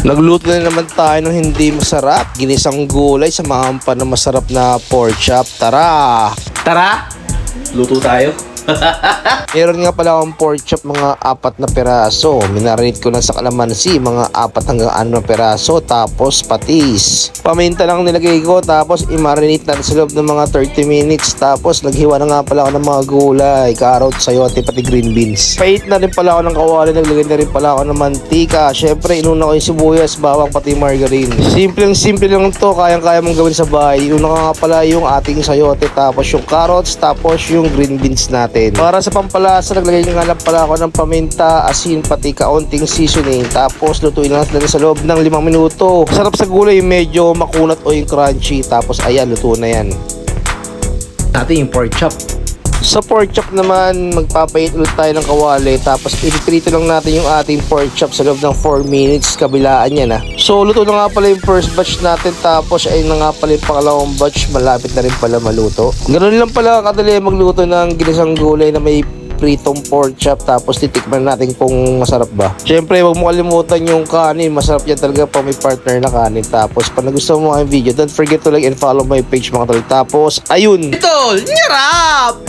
Nagluto na naman tayo ng hindi masarap. Ginisang gulay sa mahampan na masarap na pork chop. Tara! Tara! Luto tayo. Meron nga pala akong pork chop, mga 4 na peraso. Minarinate ko na sa kalamansi, mga 4 hanggang 6 na peraso. Tapos patis. Paminta lang nilagay ko. Tapos i-marinate natin sa loob ng mga 30 minutes. Tapos naghiwa na nga pala ako ng mga gulay, carrot, sayote, pati green beans. Pait na rin pala ako ng kawali. Naglagay na rin pala ako ng mantika. Syempre inuna ko yung sibuyas, bawang, pati margarine. Simple lang to. Kayang-kaya mong gawin sa bahay. Inuna ko nga pala yung ating sayote, tapos yung carrots, tapos yung green beans natin. Para sa pampalasa, naglagay nga lang pala ako ng paminta, asin, pati kaunting seasoning. Tapos lutuin lang natin sa loob ng 5 minuto. Sarap sa gulay, medyo makunat o yung crunchy. Tapos ayan, luto na yan. Natin yung pork chop. Sa pork chop naman, magpapait ulit tayo ng kawali. Tapos ipiprito lang natin yung ating pork chop sa loob ng 4 minutes. Kabilaan yan. So luto na nga pala yung first batch natin. Tapos ayun na nga pala yung pangalawang batch. Malapit na rin pala maluto. Ganun lang pala kadali magluto ng ginisang gulay na may pritong pork chop. Tapos titikman natin kung masarap ba. Syempre huwag mo kalimutan yung kanin. Masarap yan talaga pag may partner na kanin. Tapos pag nagustuhan mo ang video, don't forget to like and follow my page mga tol. Tapos ayun, Tol, nyarap!